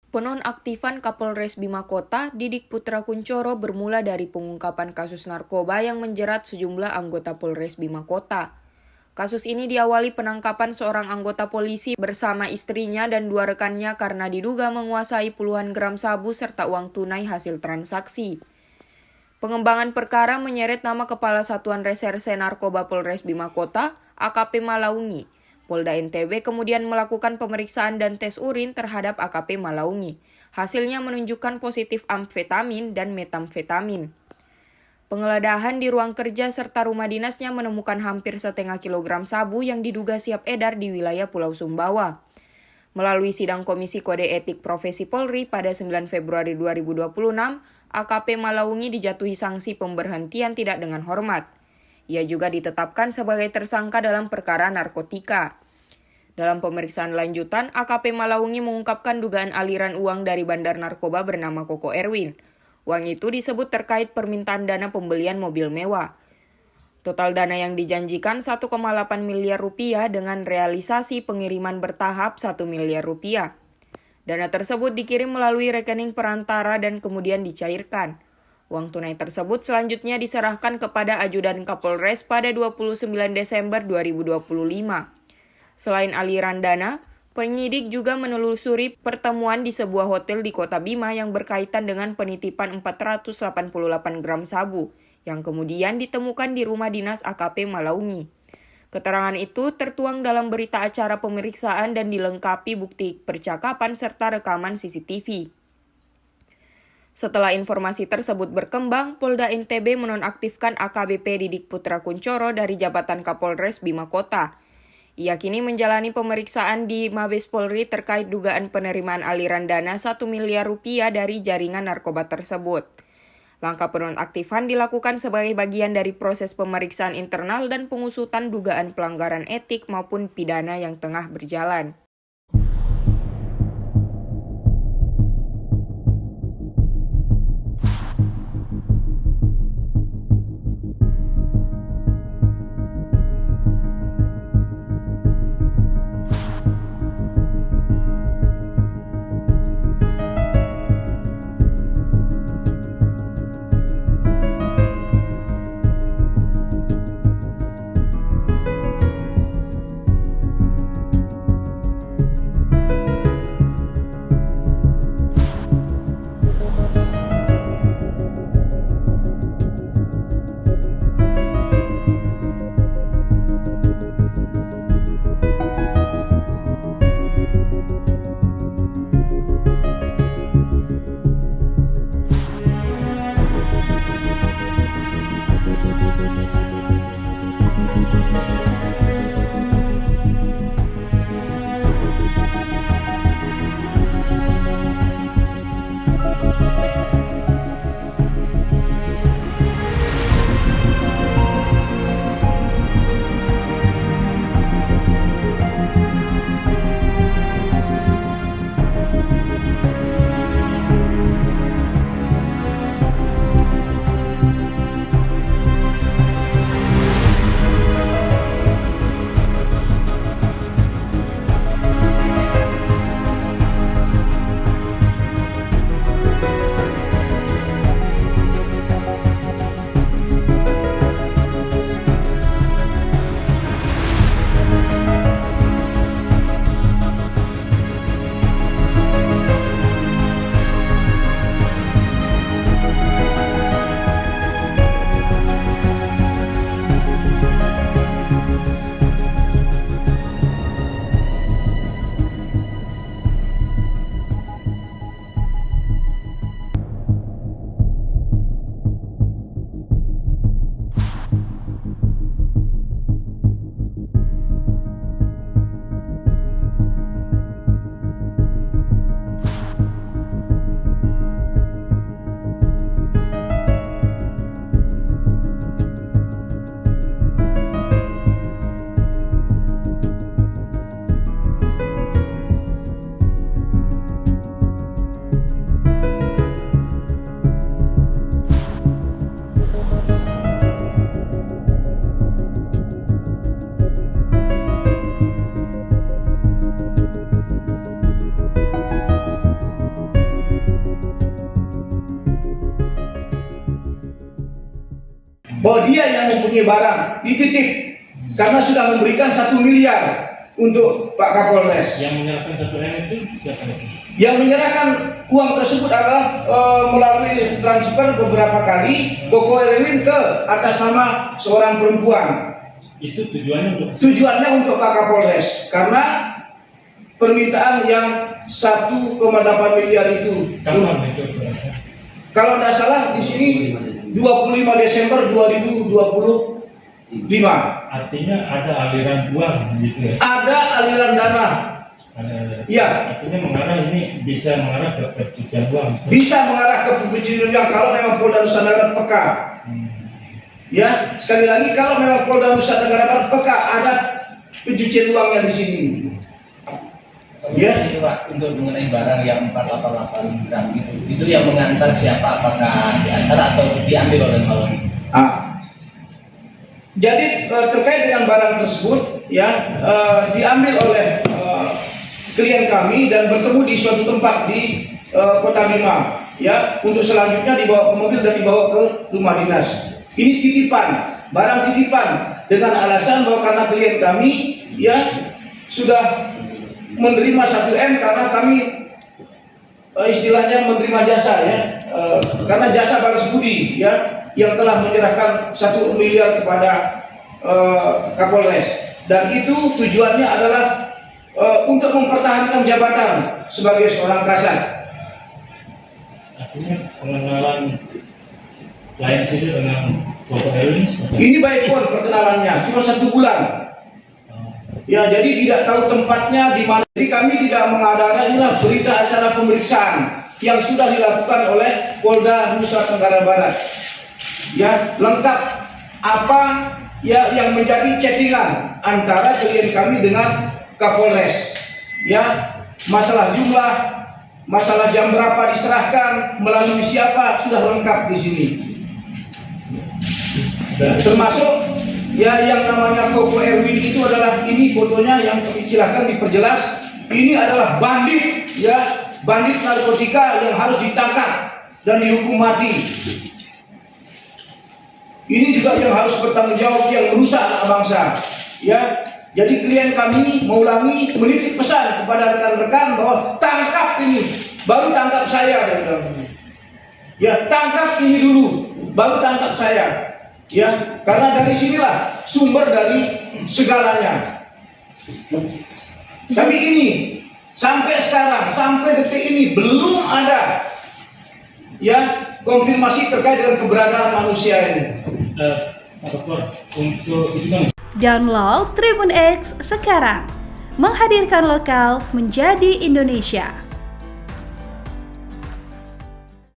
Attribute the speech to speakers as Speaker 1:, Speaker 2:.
Speaker 1: Penonaktifan Kapolres Bima Kota, Didik Putra Kuncoro bermula dari pengungkapan kasus narkoba yang menjerat sejumlah anggota Polres Bima Kota. Kasus ini diawali penangkapan seorang anggota polisi bersama istrinya dan 2 rekannya karena diduga menguasai puluhan gram sabu serta uang tunai hasil transaksi. Pengembangan perkara menyeret nama Kepala Satuan Reserse Narkoba Polres Bima Kota, AKP Malaungi. Polda NTB kemudian melakukan pemeriksaan dan tes urin terhadap AKP Malaungi. Hasilnya menunjukkan positif amfetamin dan metamfetamin. Penggeledahan di ruang kerja serta rumah dinasnya menemukan hampir 0,5 kilogram sabu yang diduga siap edar di wilayah Pulau Sumbawa. Melalui sidang Komisi Kode Etik Profesi Polri pada 9 Februari 2026, AKP Malaungi dijatuhi sanksi pemberhentian tidak dengan hormat. Ia juga ditetapkan sebagai tersangka dalam perkara narkotika. Dalam pemeriksaan lanjutan, AKP Malaungi mengungkapkan dugaan aliran uang dari bandar narkoba bernama Koko Erwin. Uang itu disebut terkait permintaan dana pembelian mobil mewah. Total dana yang dijanjikan 1,8 miliar rupiah dengan realisasi pengiriman bertahap 1 miliar rupiah. Dana tersebut dikirim melalui rekening perantara dan kemudian dicairkan. Uang tunai tersebut selanjutnya diserahkan kepada ajudan Kapolres pada 29 Desember 2025. Selain aliran dana, penyidik juga menelusuri pertemuan di sebuah hotel di Kota Bima yang berkaitan dengan penitipan 488 gram sabu, yang kemudian ditemukan di rumah dinas AKP Malaungi. Keterangan itu tertuang dalam berita acara pemeriksaan dan dilengkapi bukti percakapan serta rekaman CCTV. Setelah informasi tersebut berkembang, Polda NTB menonaktifkan AKBP Didik Putra Kuncoro dari jabatan Kapolres Bima Kota. Ia kini menjalani pemeriksaan di Mabes Polri terkait dugaan penerimaan aliran dana 1 miliar rupiah dari jaringan narkoba tersebut. Langkah penonaktifan dilakukan sebagai bagian dari proses pemeriksaan internal dan pengusutan dugaan pelanggaran etik maupun pidana yang tengah berjalan.
Speaker 2: bahwa dia yang mempunyai barang dititip karena sudah memberikan 1 miliar untuk Pak Kapolres.
Speaker 3: Yang menyerahkan 1 M itu siapa itu?
Speaker 2: Yang menyerahkan uang tersebut adalah melalui transfer beberapa kali Koko Erwin ke atas nama seorang perempuan.
Speaker 3: Itu tujuannya
Speaker 2: untuk Pak Kapolres karena permintaan yang 1,8 miliar itu.
Speaker 3: Kapan itu?
Speaker 2: Kalau tidak salah di sini 25 Desember 2025.
Speaker 3: Artinya ada aliran uang gitu ya?
Speaker 2: Ada aliran dana. Ya.
Speaker 3: Artinya ini bisa mengarah ke pencucian uang.
Speaker 2: Bisa mengarah ke pencucian uang kalau memang Polda Nusa Tenggara peka. Ya, sekali lagi kalau memang Polda Nusa Tenggara peka ada pencucian uangnya di sini.
Speaker 4: Ya, itu Pak, untuk mengenai barang yang 488 gram itu yang mengantar siapa? Apakah diantar atau diambil oleh malam?
Speaker 2: Jadi terkait dengan barang tersebut ya diambil oleh klien kami dan bertemu di suatu tempat di Kota Bima ya, untuk selanjutnya dibawa ke mobil dan dibawa ke rumah dinas. Ini titipan, barang titipan dengan alasan bahwa karena klien kami ya sudah menerima 1 M karena kami istilahnya menerima jasa ya, karena jasa balas budi ya yang telah menyerahkan 1 miliar kepada Kapolres, dan itu tujuannya adalah untuk mempertahankan jabatan sebagai seorang kasat.
Speaker 3: Artinya pengenalan lain sih dengan Koko Erwin?
Speaker 2: Ini baik pun perkenalannya cuma 1 bulan. Ya, jadi tidak tahu tempatnya di mana. Jadi kami tidak mengada-ada, inilah berita acara pemeriksaan yang sudah dilakukan oleh Polda Nusa Tenggara Barat. Ya, lengkap apa ya yang menjadi chattingan antara klien kami dengan Kapolres. Ya, masalah jumlah, masalah jam berapa diserahkan, melalui siapa, sudah lengkap di sini. Termasuk ya yang namanya Koko Erwin itu adalah, ini fotonya yang silahkan diperjelas. Ini adalah bandit ya, bandit narkotika yang harus ditangkap dan dihukum mati. Ini juga yang harus bertanggung jawab yang merusak anak bangsa ya. Jadi klien kami mengulangi menitip pesan kepada rekan-rekan bahwa tangkap ini, baru tangkap saya. Ya, tangkap ini dulu, baru tangkap saya. Ya, karena dari sinilah sumber dari segalanya. Tapi ini sampai sekarang, sampai detik ini belum ada ya konfirmasi terkait dengan keberadaan manusia ini.
Speaker 3: Untuk itu kan
Speaker 5: Download Tribun X sekarang, menghadirkan lokal menjadi Indonesia.